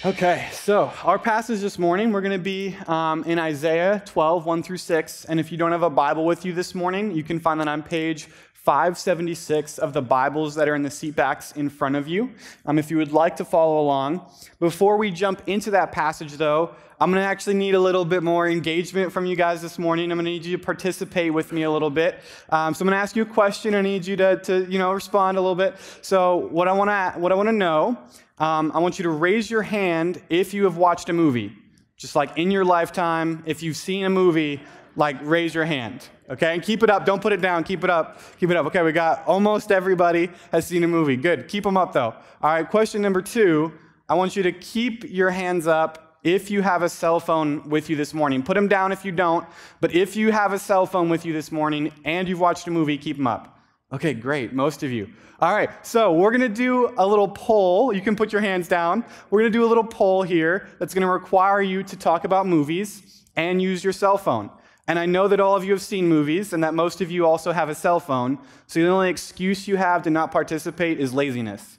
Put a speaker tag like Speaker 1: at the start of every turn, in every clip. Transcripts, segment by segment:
Speaker 1: Okay, so our passage this morning, we're going to be in Isaiah 12, 1 through 6. And if you don't have a Bible with you this morning, you can find that on page 576 of the Bibles that are in the seatbacks in front of you, if you would like to follow along. Before we jump into that passage, though, I'm going to actually need a little bit more engagement from you guys this morning. I'm going to need you to participate with me a little bit. So I'm going to ask you a question. I need you to respond a little bit. So what I want to know, I want you to raise your hand if you have watched a movie. Just like in your lifetime, if you've seen a movie, like raise your hand. Okay, and keep it up. Don't put it down. Keep it up. Keep it up. Okay, we got almost everybody has seen a movie. Good. Keep them up, though. All right, question number 2. I want you to keep your hands up if you have a cell phone with you this morning. Put them down if you don't, but if you have a cell phone with you this morning and you've watched a movie, keep them up. Okay, great. Most of you. All right, so we're going to do a little poll. You can put your hands down. We're going to do a little poll here that's going to require you to talk about movies and use your cell phone. And I know that all of you have seen movies and that most of you also have a cell phone. So the only excuse you have to not participate is laziness.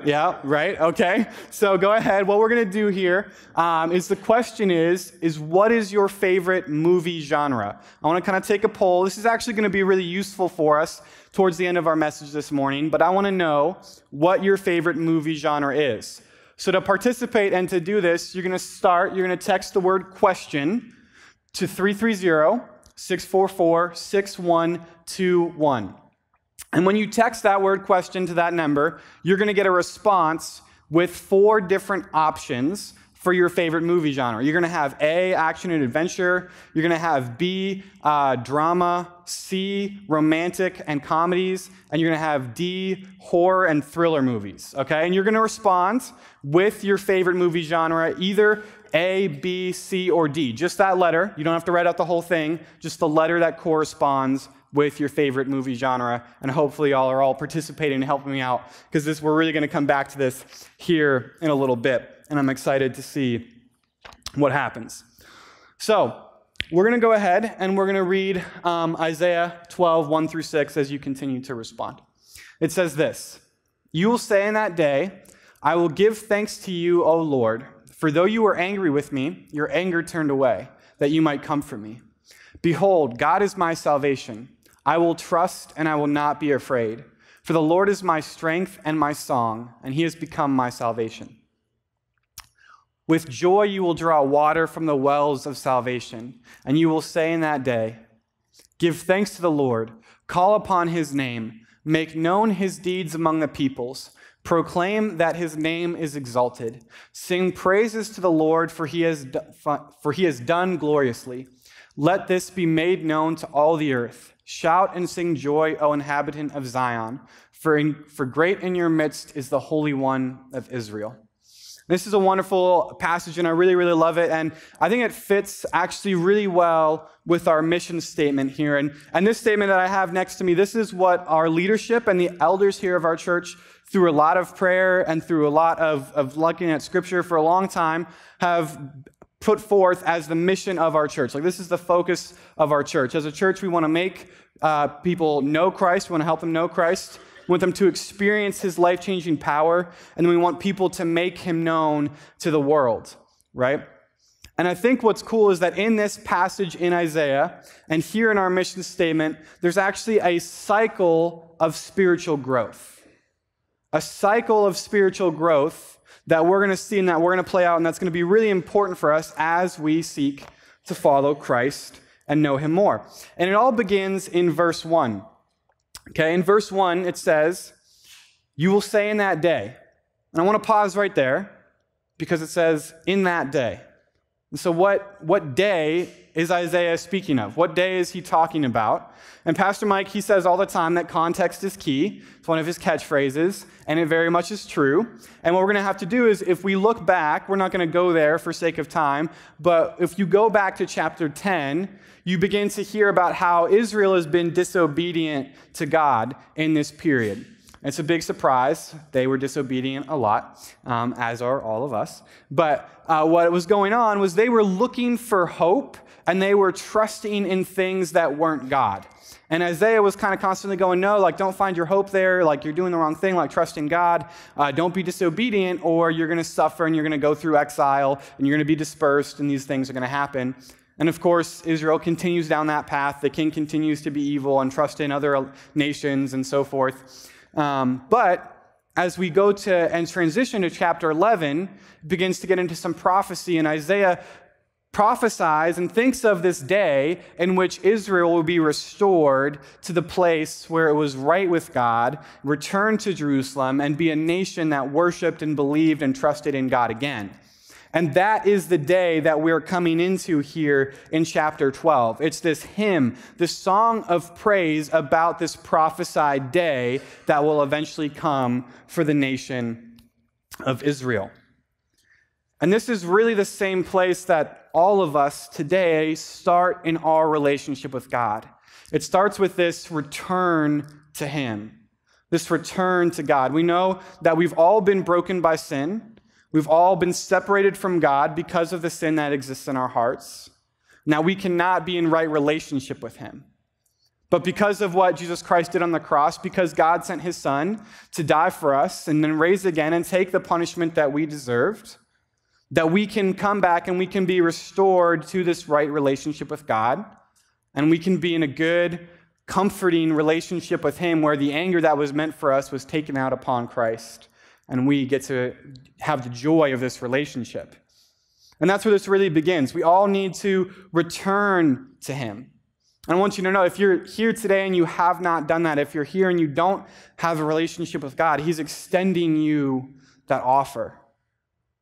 Speaker 1: Yeah, right? Okay. So go ahead. What we're going to do here is the question is what is your favorite movie genre? I want to kind of take a poll. This is actually going to be really useful for us towards the end of our message this morning, but I want to know what your favorite movie genre is. So to participate and to do this, you're going to text the word question to 330-644-6121. And when you text that word question to that number, you're going to get a response with 4 different options for your favorite movie genre. You're going to have A, action and adventure. You're going to have B, drama. C, romantic and comedies. And you're going to have D, horror and thriller movies. Okay? And you're going to respond with your favorite movie genre, either A, B, C, or D. Just that letter. You don't have to write out the whole thing. Just the letter that corresponds with your favorite movie genre. And hopefully y'all are all participating and helping me out, because we're really going to come back to this here in a little bit. And I'm excited to see what happens. So we're going to go ahead and we're going to read Isaiah 12, 1 through 6 as you continue to respond. It says this: "You will say in that day, I will give thanks to you, O Lord, for though you were angry with me, your anger turned away, that you might comfort me. Behold, God is my salvation. I will trust and I will not be afraid. For the Lord is my strength and my song, and he has become my salvation. With joy you will draw water from the wells of salvation, and you will say in that day, give thanks to the Lord, call upon his name, make known his deeds among the peoples, proclaim that his name is exalted, sing praises to the Lord, for he has done gloriously. Let this be made known to all the earth. Shout and sing joy, O inhabitant of Zion, for great in your midst is the Holy One of Israel." This is a wonderful passage, and I really, really love it. And I think it fits actually really well with our mission statement here. And this statement that I have next to me, this is what our leadership and the elders here of our church, through a lot of prayer and through a lot of looking at Scripture for a long time, have put forth as the mission of our church. Like, this is the focus of our church. As a church, we want to make people know Christ. We want to help them know Christ. We want them to experience his life-changing power, and we want people to make him known to the world, right? And I think what's cool is that in this passage in Isaiah, and here in our mission statement, there's actually a cycle of spiritual growth. A cycle of spiritual growth that we're going to see and that we're going to play out, and that's going to be really important for us as we seek to follow Christ and know him more. And it all begins in verse 1. Okay, in verse 1, it says, "You will say in that day." And I want to pause right there because it says, "in that day." And so what day is Isaiah speaking of? What day is he talking about? And Pastor Mike, he says all the time that context is key. It's one of his catchphrases, and it very much is true. And what we're going to have to do is, if we look back, we're not going to go there for sake of time, but if you go back to chapter 10, you begin to hear about how Israel has been disobedient to God in this period. It's a big surprise. They were disobedient a lot, as are all of us. But what was going on was they were looking for hope, and they were trusting in things that weren't God. And Isaiah was kind of constantly going, no, like, don't find your hope there. Like, you're doing the wrong thing. Like, trust in God. Don't be disobedient, or you're going to suffer and you're going to go through exile and you're going to be dispersed and these things are going to happen. And of course, Israel continues down that path. The king continues to be evil and trust in other nations and so forth. But as we go to and transition to chapter 11, it begins to get into some prophecy, and Isaiah prophesies and thinks of this day in which Israel will be restored to the place where it was right with God, return to Jerusalem, and be a nation that worshiped and believed and trusted in God again. And that is the day that we're coming into here in chapter 12. It's this hymn, this song of praise about this prophesied day that will eventually come for the nation of Israel. And this is really the same place that all of us today start in our relationship with God. It starts with this return to Him, this return to God. We know that we've all been broken by sin. We've all been separated from God because of the sin that exists in our hearts. Now, we cannot be in right relationship with Him. But because of what Jesus Christ did on the cross, because God sent His Son to die for us and then raise again and take the punishment that we deserved, that we can come back and we can be restored to this right relationship with God, and we can be in a good, comforting relationship with Him where the anger that was meant for us was taken out upon Christ, and we get to have the joy of this relationship. And that's where this really begins. We all need to return to Him. And I want you to know, if you're here today and you have not done that, if you're here and you don't have a relationship with God, He's extending you that offer.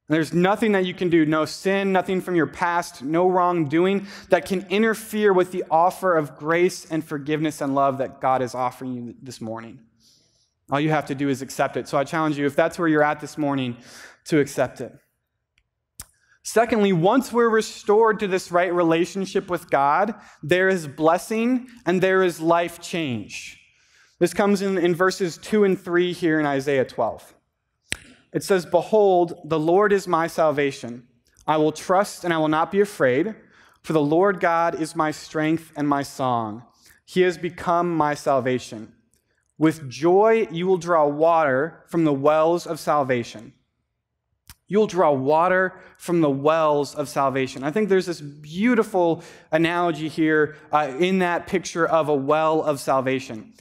Speaker 1: There's nothing that you can do, no sin, nothing from your past, no wrongdoing that can interfere with the offer of grace and forgiveness and love that God is offering you this morning. All you have to do is accept it. So I challenge you, if that's where you're at this morning, to accept it. Secondly, once we're restored to this right relationship with God, there is blessing and there is life change. This comes in verses 2 and 3 here in Isaiah 12. It says, "Behold, the Lord is my salvation. I will trust and I will not be afraid, for the Lord God is my strength and my song. He has become my salvation. With joy you will draw water from the wells of salvation." You'll draw water from the wells of salvation. I think there's this beautiful analogy here in that picture of a well of salvation.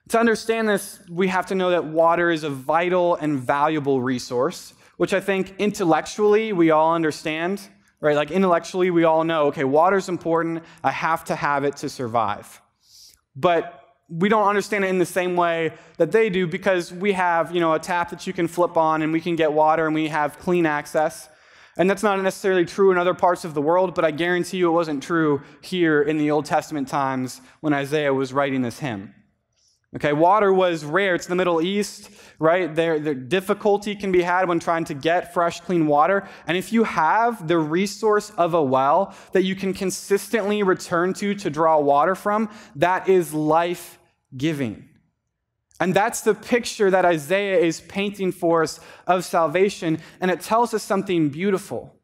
Speaker 1: To understand this, we have to know that water is a vital and valuable resource, which I think intellectually we all understand, right? Like intellectually we all know, okay, water's important, I have to have it to survive. But we don't understand it in the same way that they do because we have, a tap that you can flip on and we can get water and we have clean access. And that's not necessarily true in other parts of the world, but I guarantee you it wasn't true here in the Old Testament times when Isaiah was writing this hymn. Okay, water was rare. It's the Middle East, right? The difficulty can be had when trying to get fresh, clean water. And if you have the resource of a well that you can consistently return to draw water from, that is life-giving. And that's the picture that Isaiah is painting for us of salvation, and it tells us something beautiful.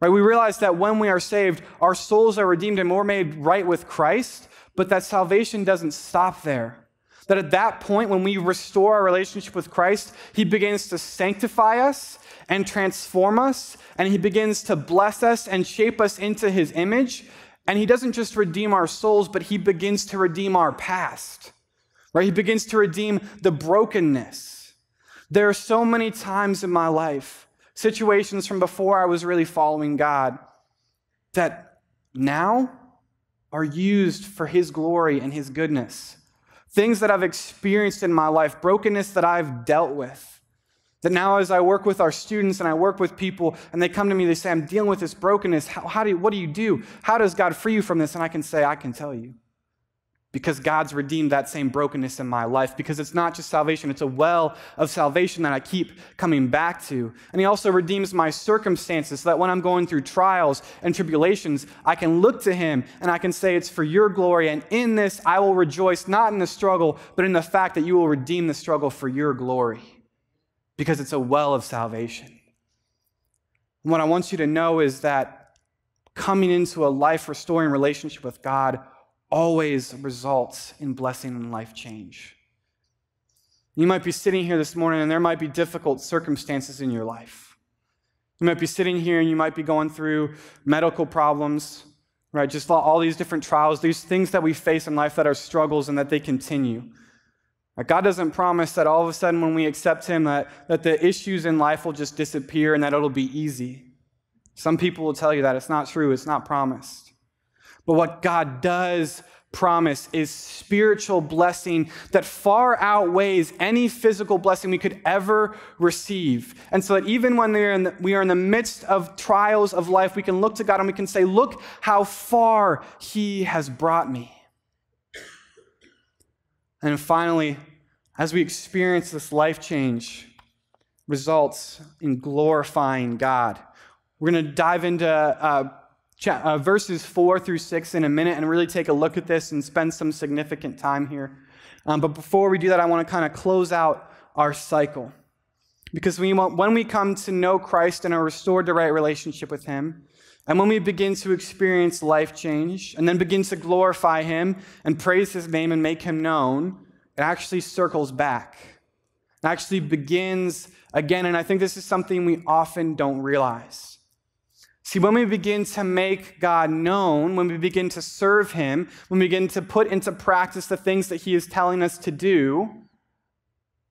Speaker 1: Right? We realize that when we are saved, our souls are redeemed and we're made right with Christ, but that salvation doesn't stop there. That at that point, when we restore our relationship with Christ, He begins to sanctify us and transform us, and He begins to bless us and shape us into His image. And He doesn't just redeem our souls, but He begins to redeem our past. Right? He begins to redeem the brokenness. There are so many times in my life, situations from before I was really following God, that now are used for His glory and His goodness. Things that I've experienced in my life, brokenness that I've dealt with, that now as I work with our students and I work with people and they come to me, they say, I'm dealing with this brokenness. What do you do? How does God free you from this? And I can say, I can tell you. Because God's redeemed that same brokenness in my life. Because it's not just salvation, it's a well of salvation that I keep coming back to. And He also redeems my circumstances so that when I'm going through trials and tribulations, I can look to Him and I can say, it's for your glory. And in this, I will rejoice, not in the struggle, but in the fact that you will redeem the struggle for your glory. Because it's a well of salvation. And what I want you to know is that coming into a life-restoring relationship with God always results in blessing and life change. You might be sitting here this morning and there might be difficult circumstances in your life. You might be sitting here and you might be going through medical problems, right? Just all these different trials, these things that we face in life that are struggles and that they continue. God doesn't promise that all of a sudden when we accept him that the issues in life will just disappear and that it'll be easy. Some people will tell you that. It's not true. It's not promised. But what God does promise is spiritual blessing that far outweighs any physical blessing we could ever receive. And so that even when we are in the midst of trials of life, we can look to God and we can say, look how far he has brought me. And finally, as we experience this life change, results in glorifying God. We're going to dive into verses 4 through 6 in a minute and really take a look at this and spend some significant time here. But before we do that, I want to kind of close out our cycle. Because when we come to know Christ and are restored to right relationship with him, and when we begin to experience life change and then begin to glorify him and praise his name and make him known, it actually circles back. It actually begins again, and I think this is something we often don't realize. See, when we begin to make God known, when we begin to serve him, when we begin to put into practice the things that he is telling us to do,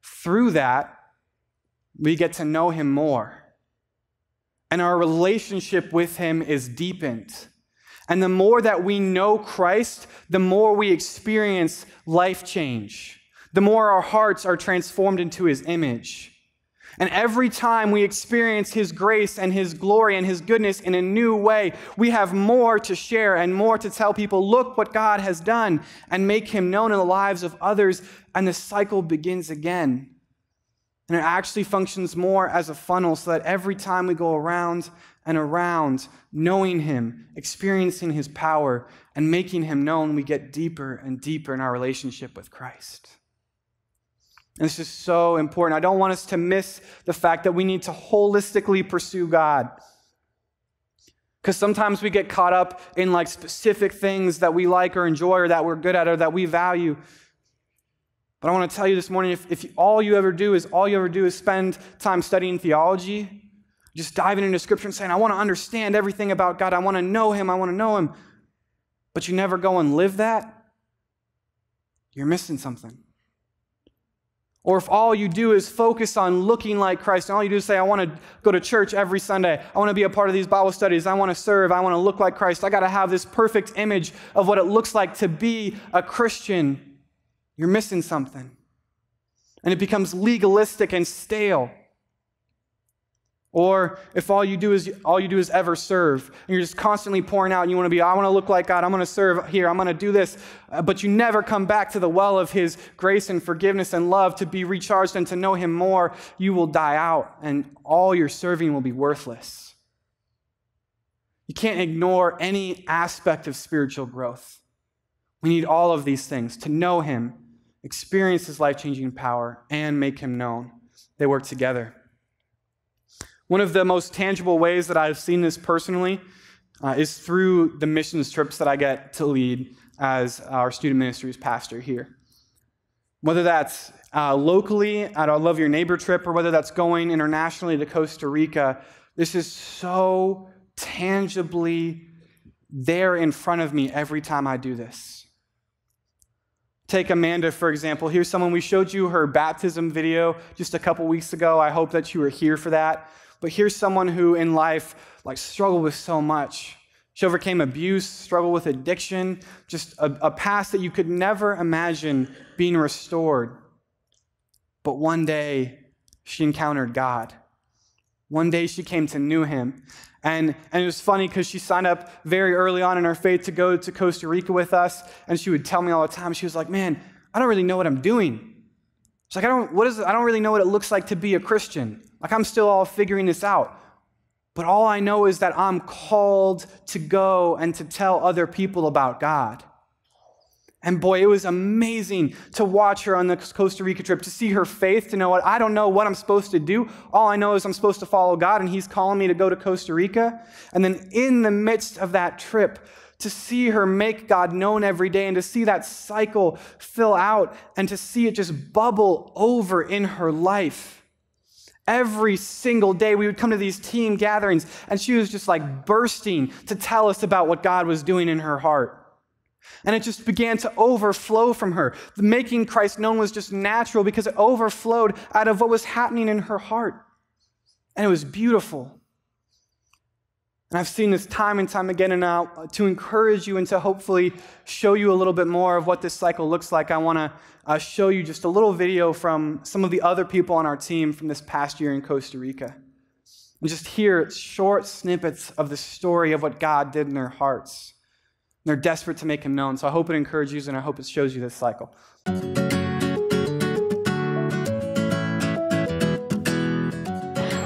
Speaker 1: through that, we get to know him more. And our relationship with him is deepened. And the more that we know Christ, the more we experience life change. The more our hearts are transformed into his image. And every time we experience his grace and his glory and his goodness in a new way, we have more to share and more to tell people, look what God has done, and make him known in the lives of others, and the cycle begins again. And it actually functions more as a funnel so that every time we go around and around, knowing him, experiencing his power, and making him known, we get deeper and deeper in our relationship with Christ. And this is so important. I don't want us to miss the fact that we need to holistically pursue God. Because sometimes we get caught up in like specific things that we like or enjoy or that we're good at or that we value. But I want to tell you this morning, if all you ever do is spend time studying theology, just diving into Scripture and saying, I want to understand everything about God, I want to know him, but you never go and live that, you're missing something. Or if all you do is focus on looking like Christ, and all you do is say, I want to go to church every Sunday, I want to be a part of these Bible studies, I want to serve, I want to look like Christ, I got to have this perfect image of what it looks like to be a Christian, you're missing something. And it becomes legalistic and stale. Or if all you do is ever serve, and you're just constantly pouring out, and you want to be, I want to look like God, I'm going to serve here, I'm going to do this, but you never come back to the well of his grace and forgiveness and love to be recharged and to know him more, you will die out, and all your serving will be worthless. You can't ignore any aspect of spiritual growth. We need all of these things to know him, experience his life-changing power, and make him known. They work together. One of the most tangible ways that I've seen this personally is through the missions trips that I get to lead as our student ministries pastor here. Whether that's locally at our Love Your Neighbor trip or whether that's going internationally to Costa Rica, this is so tangibly there in front of me every time I do this. Take Amanda, for example. Here's someone, we showed you her baptism video just a couple weeks ago. I hope that you were here for that. But here's someone who in life struggled with so much. She overcame abuse, struggled with addiction, just a past that you could never imagine being restored. But one day, she encountered God. One day, she came to know him. And it was funny because she signed up very early on in her faith to go to Costa Rica with us, and she would tell me all the time, she was like, man, I don't really know what I'm doing. She's like, I don't really know what it looks like to be a Christian. I'm still all figuring this out. But all I know is that I'm called to go and to tell other people about God. And boy, it was amazing to watch her on the Costa Rica trip, to see her faith, to know what, I don't know what I'm supposed to do. All I know is I'm supposed to follow God, and he's calling me to go to Costa Rica. And then in the midst of that trip, to see her make God known every day and to see that cycle fill out and to see it just bubble over in her life. Every single day we would come to these team gatherings and she was just like bursting to tell us about what God was doing in her heart. And it just began to overflow from her. The making Christ known was just natural because it overflowed out of what was happening in her heart. And it was beautiful. And I've seen this time and time again, and now to encourage you and to hopefully show you a little bit more of what this cycle looks like, I want to show you just a little video from some of the other people on our team from this past year in Costa Rica. And just hear short snippets of the story of what God did in their hearts. And they're desperate to make him known. So I hope it encourages you and I hope it shows you this cycle.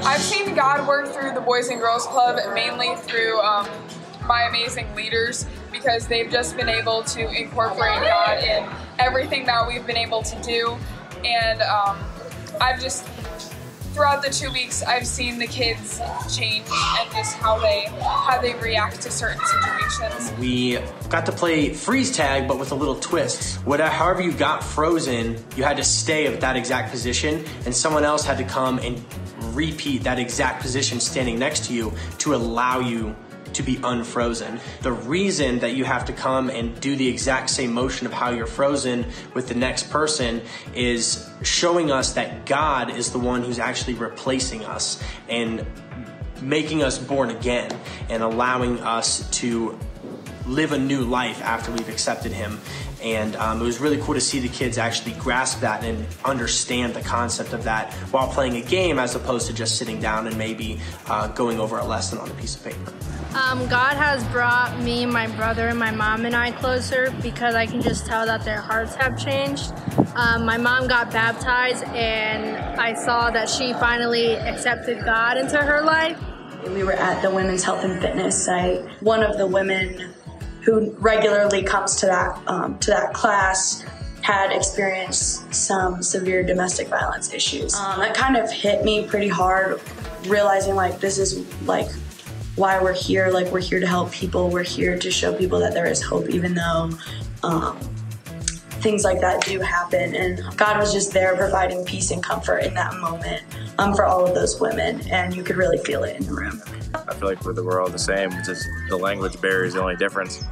Speaker 2: I've seen God work through the Boys and Girls Club, mainly through my amazing leaders, because they've just been able to incorporate God in everything that we've been able to do. And throughout the 2 weeks, I've seen the kids change and just how they react to certain situations.
Speaker 3: We got to play freeze tag, but with a little twist. However you got frozen, you had to stay at that exact position, and someone else had to come and repeat that exact position standing next to you to allow you to be unfrozen. The reason that you have to come and do the exact same motion of how you're frozen with the next person is showing us that God is the one who's actually replacing us and making us born again and allowing us to live a new life after we've accepted him. And it was really cool to see the kids actually grasp that and understand the concept of that while playing a game, as opposed to just sitting down and maybe going over a lesson on a piece of paper.
Speaker 4: God has brought me, my brother, and my mom and I closer because I can just tell that their hearts have changed. My mom got baptized and I saw that she finally accepted God into her life.
Speaker 5: We were at the Women's Health and Fitness site. One of the women who regularly comes to that class had experienced some severe domestic violence issues. That kind of hit me pretty hard, realizing like this is like why we're here. Like we're here to help people. We're here to show people that there is hope, even though things like that do happen. And God was just there providing peace and comfort in that moment for all of those women, and you could really feel it in the room.
Speaker 6: I feel like we're all the same. It's just the language barrier is the only difference.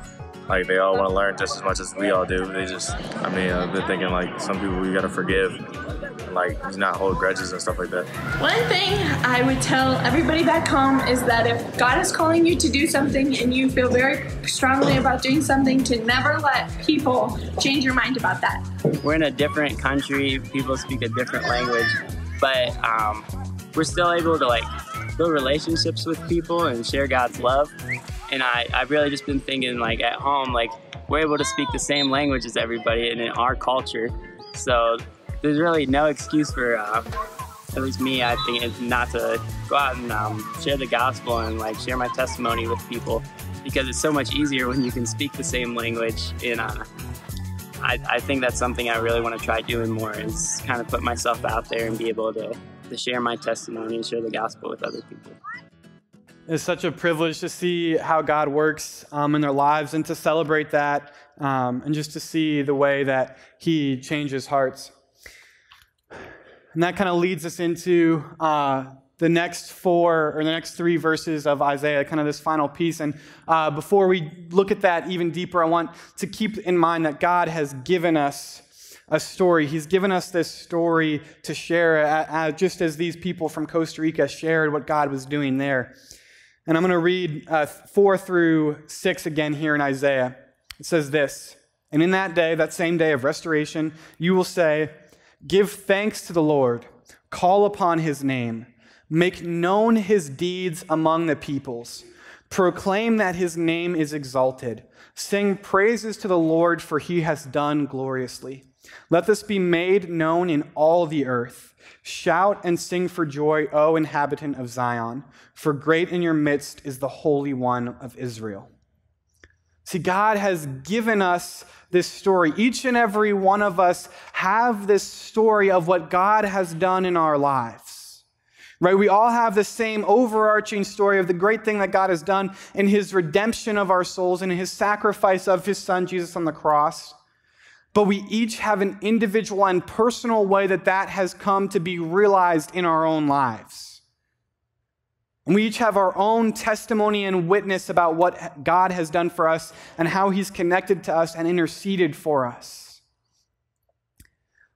Speaker 6: Like they all want to learn just as much as we all do. I've been thinking like some people we gotta forgive, and like not hold grudges and stuff like that.
Speaker 7: One thing I would tell everybody back home is that if God is calling you to do something and you feel very strongly about doing something, to never let people change your mind about that.
Speaker 8: We're in a different country, people speak a different language, but we're still able to like build relationships with people and share God's love. And I've really just been thinking like at home, like we're able to speak the same language as everybody and in our culture. So there's really no excuse for, at least me, I think, it's not to go out and share the gospel and like share my testimony with people, because it's so much easier when you can speak the same language. And I think that's something I really want to try doing more, is kind of put myself out there and be able to share my testimony and share the gospel with other people.
Speaker 1: It's such a privilege to see how God works in their lives and to celebrate that and just to see the way that he changes hearts. And that kind of leads us into the next three verses of Isaiah, kind of this final piece. And before we look at that even deeper, I want to keep in mind that God has given us a story. He's given us this story to share, just as these people from Costa Rica shared what God was doing there. And I'm going to read 4 through 6 again here in Isaiah. It says this: "And in that day, that same day of restoration, you will say, 'Give thanks to the Lord, call upon his name, make known his deeds among the peoples, proclaim that his name is exalted, sing praises to the Lord, for he has done gloriously. Let this be made known in all the earth. Shout and sing for joy, O inhabitant of Zion, for great in your midst is the Holy One of Israel.'" See, God has given us this story. Each and every one of us have this story of what God has done in our lives. right? We all have the same overarching story of the great thing that God has done in his redemption of our souls and in his sacrifice of his son, Jesus, on the cross. But we each have an individual and personal way that that has come to be realized in our own lives. And we each have our own testimony and witness about what God has done for us and how he's connected to us and interceded for us.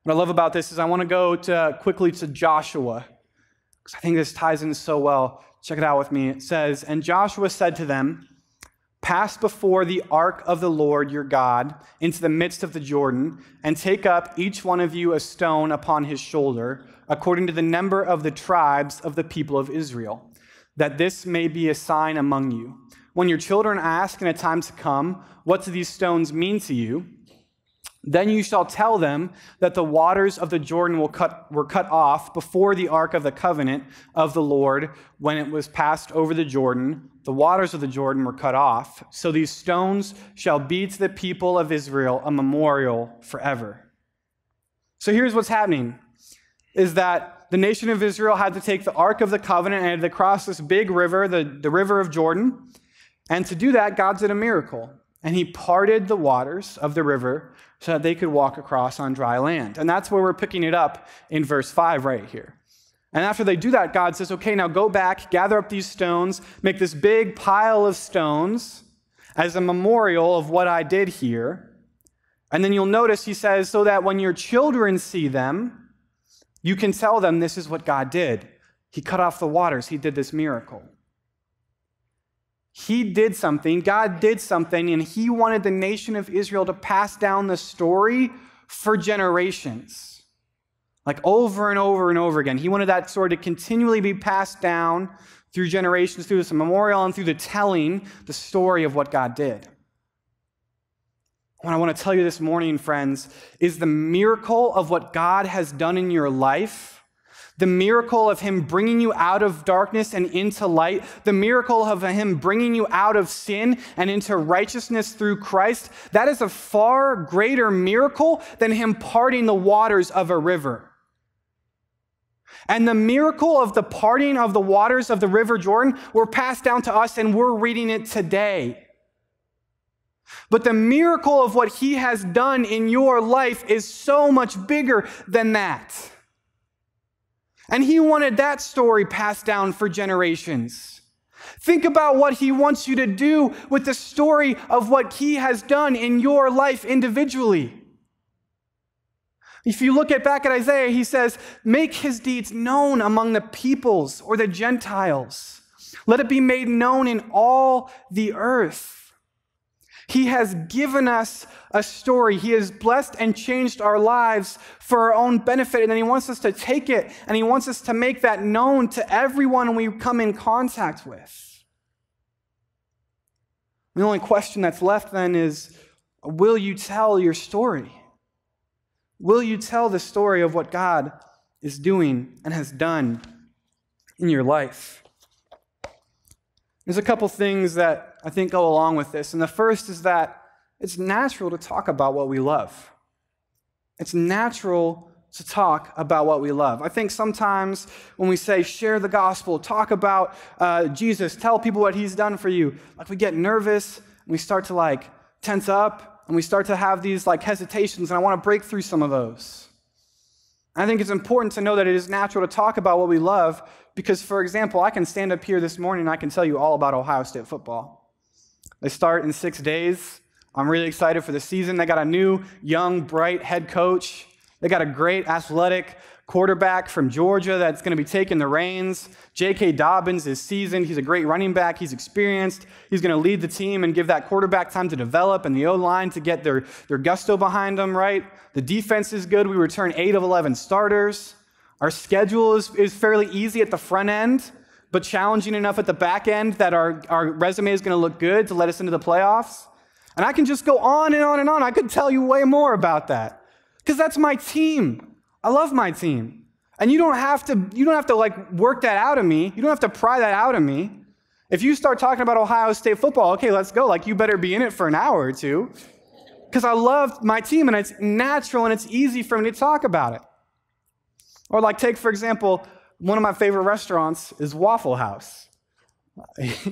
Speaker 1: What I love about this is I want to go quickly to Joshua, because I think this ties in so well. Check it out with me. It says, "And Joshua said to them, 'Pass before the ark of the Lord your God into the midst of the Jordan, and take up each one of you a stone upon his shoulder, according to the number of the tribes of the people of Israel, that this may be a sign among you. When your children ask in a time to come, what do these stones mean to you? Then you shall tell them that the waters of the Jordan were cut off before the ark of the covenant of the Lord when it was passed over the Jordan. The waters of the Jordan were cut off. So these stones shall be to the people of Israel a memorial forever.'" So here's what's happening, is that the nation of Israel had to take the ark of the covenant and had to cross this big river, the river of Jordan. And to do that, God did a miracle. And he parted the waters of the river so that they could walk across on dry land. And that's where we're picking it up in verse 5 right here. And after they do that, God says, okay, now go back, gather up these stones, make this big pile of stones as a memorial of what I did here. And then you'll notice he says, so that when your children see them, you can tell them this is what God did. He cut off the waters. He did this miracle. He did something, God did something, and he wanted the nation of Israel to pass down the story for generations. Like over and over and over again. He wanted that story to continually be passed down through generations, through this memorial and through the telling the story of what God did. What I want to tell you this morning, friends, is the miracle of what God has done in your life, the miracle of him bringing you out of darkness and into light, the miracle of him bringing you out of sin and into righteousness through Christ, that is a far greater miracle than him parting the waters of a river. And the miracle of the parting of the waters of the river Jordan were passed down to us, and we're reading it today. But the miracle of what he has done in your life is so much bigger than that. And he wanted that story passed down for generations. Think about what he wants you to do with the story of what he has done in your life individually. If you look back at Isaiah, he says, make his deeds known among the peoples or the Gentiles. Let it be made known in all the earth. He has given us a story. He has blessed and changed our lives for our own benefit. And then he wants us to take it and he wants us to make that known to everyone we come in contact with. The only question that's left then is, will you tell your story? Will you tell the story of what God is doing and has done in your life? There's a couple things that I think go along with this. And the first is that it's natural to talk about what we love. It's natural to talk about what we love. I think sometimes when we say share the gospel, talk about Jesus, tell people what he's done for you, like we get nervous and we start to tense up and we start to have these hesitations, and I want to break through some of those. I think it's important to know that it is natural to talk about what we love because, for example, I can stand up here this morning and I can tell you all about Ohio State football. They start in 6 days. I'm really excited for the season. They got a new, young, bright head coach. They got a great athletic quarterback from Georgia that's going to be taking the reins. J.K. Dobbins is seasoned. He's a great running back. He's experienced. He's going to lead the team and give that quarterback time to develop and the O-line to get their gusto behind them, right? The defense is good. We return 8 of 11 starters. Our schedule is fairly easy at the front end, but challenging enough at the back end that our resume is going to look good to let us into the playoffs. And I can just go on and on and on. I could tell you way more about that because that's my team. I love my team. And you don't have to work that out of me. You don't have to pry that out of me. If you start talking about Ohio State football, okay, let's go. You better be in it for an hour or two because I love my team and it's natural and it's easy for me to talk about it. Or take, for example, One of my favorite restaurants is Waffle House.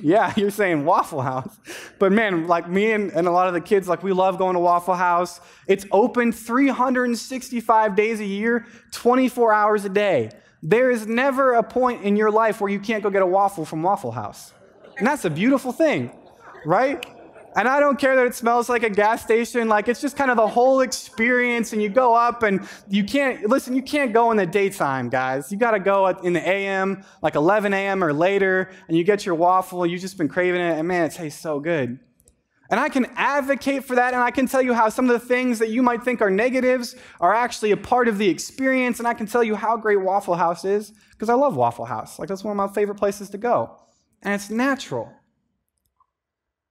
Speaker 1: Yeah, you're saying Waffle House. But man, like me and a lot of the kids, like we love going to Waffle House. It's open 365 days a year, 24 hours a day. There is never a point in your life where you can't go get a waffle from Waffle House. And that's a beautiful thing, right? And I don't care that it smells like a gas station. Like, it's just kind of the whole experience. And you go up and you can't go in the daytime, guys. You got to go in the AM, like 11 a.m. or later, and you get your waffle. You've just been craving it, and man, it tastes so good. And I can advocate for that, and I can tell you how some of the things that you might think are negatives are actually a part of the experience, and I can tell you how great Waffle House is, because I love Waffle House. Like, that's one of my favorite places to go. And it's natural.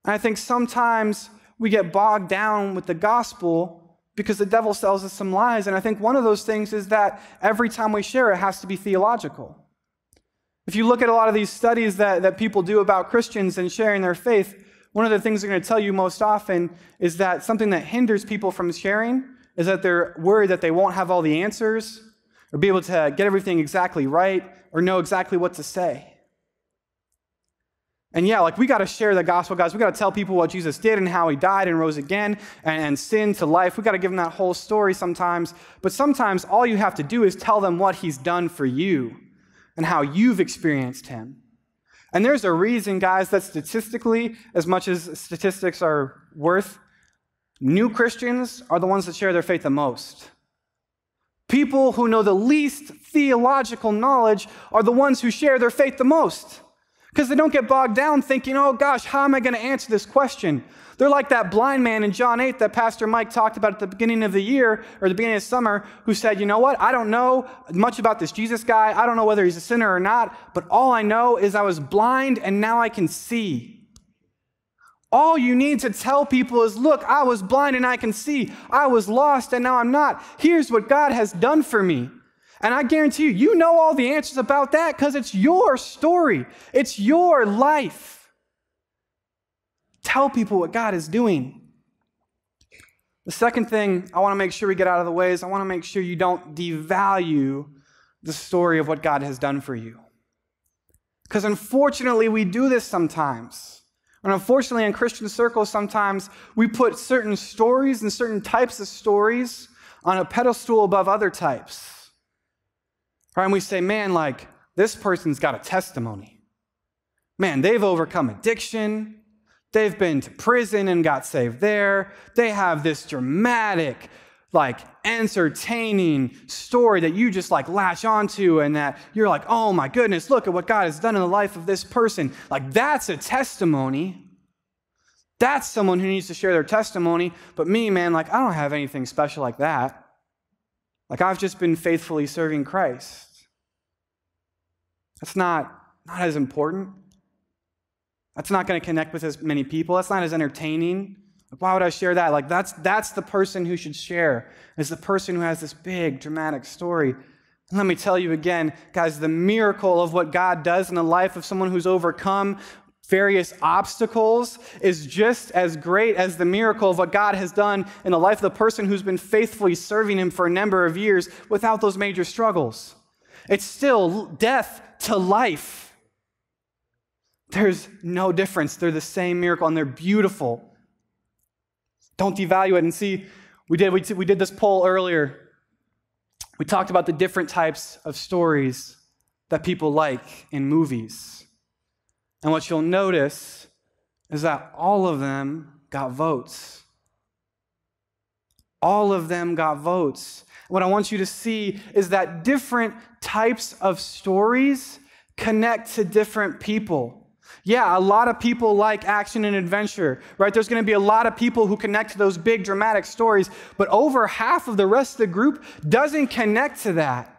Speaker 1: And I think sometimes we get bogged down with the gospel because the devil sells us some lies. And I think one of those things is that every time we share, it has to be theological. If you look at a lot of these studies that people do about Christians and sharing their faith, one of the things they're going to tell you most often is that something that hinders people from sharing is that they're worried that they won't have all the answers or be able to get everything exactly right or know exactly what to say. And yeah, like we got to share the gospel, guys. We got to tell people what Jesus did and how he died and rose again and sin to life. We got to give them that whole story sometimes. But sometimes all you have to do is tell them what he's done for you and how you've experienced him. And there's a reason, guys, that statistically, as much as statistics are worth, new Christians are the ones that share their faith the most. People who know the least theological knowledge are the ones who share their faith the most. Because they don't get bogged down thinking, oh gosh, how am I going to answer this question? They're like that blind man in John 8 that Pastor Mike talked about at the beginning of the year or the beginning of summer who said, you know what? I don't know much about this Jesus guy. I don't know whether he's a sinner or not, but all I know is I was blind and now I can see. All you need to tell people is, look, I was blind and I can see. I was lost and now I'm not. Here's what God has done for me. And I guarantee you, you know all the answers about that because it's your story. It's your life. Tell people what God is doing. The second thing I want to make sure we get out of the way is I want to make sure you don't devalue the story of what God has done for you. Because unfortunately, we do this sometimes. And unfortunately, in Christian circles, sometimes we put certain stories and certain types of stories on a pedestal above other types. Right? And we say, man, like, this person's got a testimony. Man, they've overcome addiction. They've been to prison and got saved there. They have this dramatic, like, entertaining story that you just, like, latch onto and that you're like, oh, my goodness, look at what God has done in the life of this person. Like, that's a testimony. That's someone who needs to share their testimony. But me, man, like, I don't have anything special like that. Like, I've just been faithfully serving Christ. That's not as important. That's not going to connect with as many people. That's not as entertaining. Like, why would I share that? Like, that's the person who should share, is the person who has this big, dramatic story. And let me tell you again, guys, the miracle of what God does in the life of someone who's overcome various obstacles is just as great as the miracle of what God has done in the life of the person who's been faithfully serving him for a number of years without those major struggles. It's still death to life. There's no difference. They're the same miracle, and they're beautiful. Don't devalue it. And see, we did this poll earlier. We talked about the different types of stories that people like in movies. And what you'll notice is that all of them got votes. All of them got votes. What I want you to see is that different types of stories connect to different people. Yeah, a lot of people like action and adventure, right? There's going to be a lot of people who connect to those big dramatic stories, but over half of the rest of the group doesn't connect to that.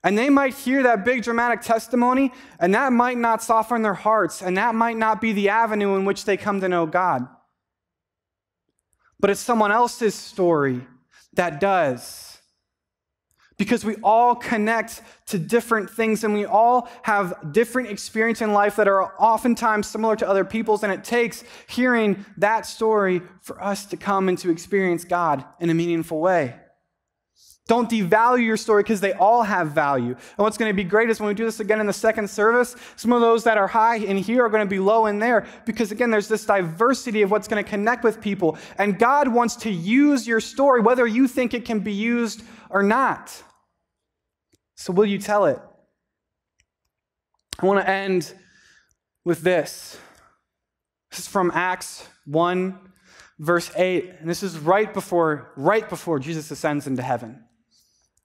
Speaker 1: And they might hear that big dramatic testimony, and that might not soften their hearts, and that might not be the avenue in which they come to know God. But it's someone else's story that does. Because we all connect to different things, and we all have different experiences in life that are oftentimes similar to other people's, and it takes hearing that story for us to come and to experience God in a meaningful way. Don't devalue your story because they all have value. And what's going to be great is when we do this again in the second service, some of those that are high in here are going to be low in there because, again, there's this diversity of what's going to connect with people. And God wants to use your story, whether you think it can be used or not. So will you tell it? I want to end with this. This is from Acts 1, verse 8. And this is right before Jesus ascends into heaven.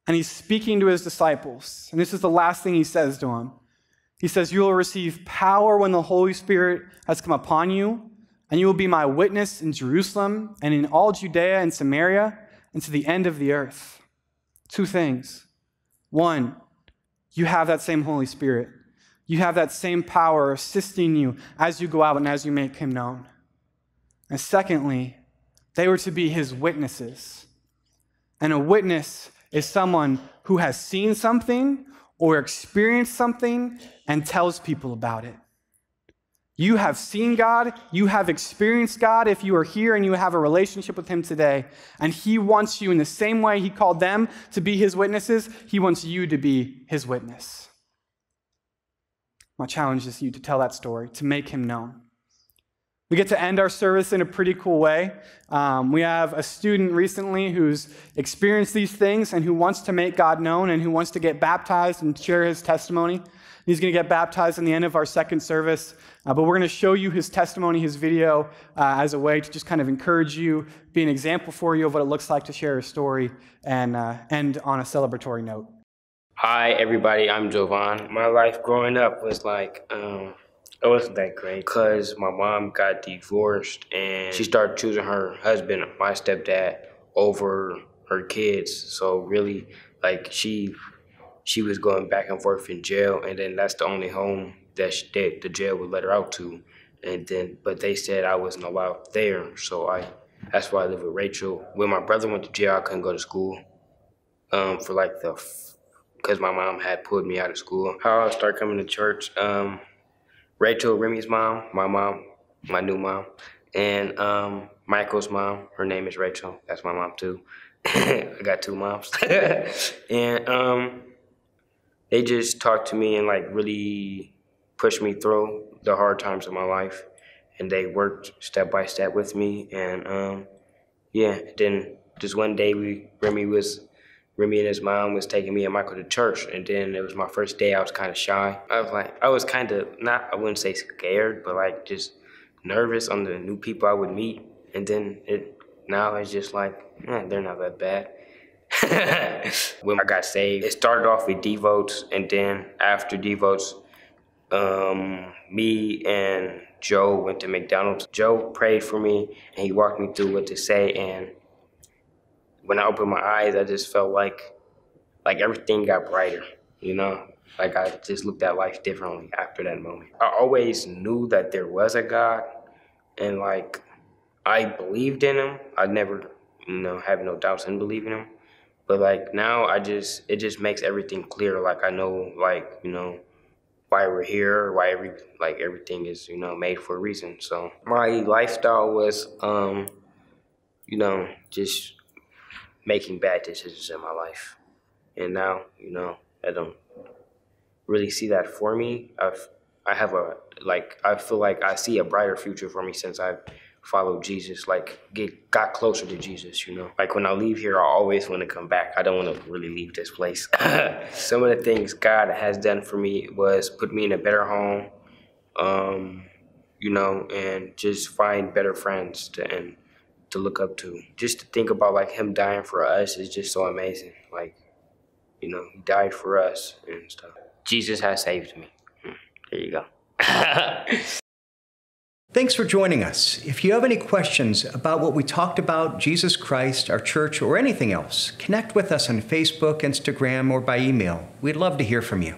Speaker 1: And he's speaking to his disciples. And this is the last thing he says to them. He says, "You will receive power when the Holy Spirit has come upon you, and you will be my witness in Jerusalem and in all Judea and Samaria and to the end of the earth." Two things. One, you have that same Holy Spirit. You have that same power assisting you as you go out and as you make him known. And secondly, they were to be his witnesses. And a witness is someone who has seen something or experienced something and tells people about it. You have seen God, you have experienced God if you are here and you have a relationship with him today, and he wants you in the same way he called them to be his witnesses, he wants you to be his witness. My challenge is you to tell that story, to make him known. We get to end our service in a pretty cool way. We have a student recently who's experienced these things and who wants to make God known and who wants to get baptized and share his testimony. He's going to get baptized in the end of our second service, but we're going to show you his testimony, his video, as a way to just kind of encourage you, be an example for you of what it looks like to share a story, and end on a celebratory note.
Speaker 9: Hi, everybody. I'm Jovan. My life growing up was like, it wasn't that great because my mom got divorced and she started choosing her husband, my stepdad, over her kids. So really, like, she was going back and forth in jail, and then that's the only home that the jail would let her out to. And then, but they said I wasn't allowed there, so that's why I live with Rachel. When my brother went to jail, I couldn't go to school for like because my mom had pulled me out of school. How I started coming to church, Rachel, Remy's mom, my mom, my new mom, and Michael's mom, her name is Rachel, that's my mom too. I got two moms. And they just talked to me and like really pushed me through the hard times of my life. And they worked step by step with me. And then just one day Remy and his mom was taking me and Michael to church, and then it was my first day. I was kind of shy. I was kind of I wouldn't say scared, but like just nervous on the new people I would meet. And then now it's just like, they're not that bad. When I got saved, it started off with devotes, and then after devotes, me and Joe went to McDonald's. Joe prayed for me, and he walked me through what to say, and when I opened my eyes, I just felt like everything got brighter, you know? Like I just looked at life differently after that moment. I always knew that there was a God, and like I believed in him. I never, have no doubts in believing him. But like now it just makes everything clear. Like I know, why we're here, why everything is, made for a reason. So my lifestyle was, just making bad decisions in my life. And now, I don't really see that for me. I feel like I see a brighter future for me since I've followed Jesus, got closer to Jesus, Like when I leave here, I always want to come back. I don't want to really leave this place. Some of the things God has done for me was put me in a better home, and just find better friends to look up to. Just to think about him dying for us is just so amazing. He died for us and stuff. Jesus has saved me. There you go.
Speaker 10: Thanks for joining us. If you have any questions about what we talked about, Jesus Christ, our church, or anything else, connect with us on Facebook, Instagram, or by email. We'd love to hear from you.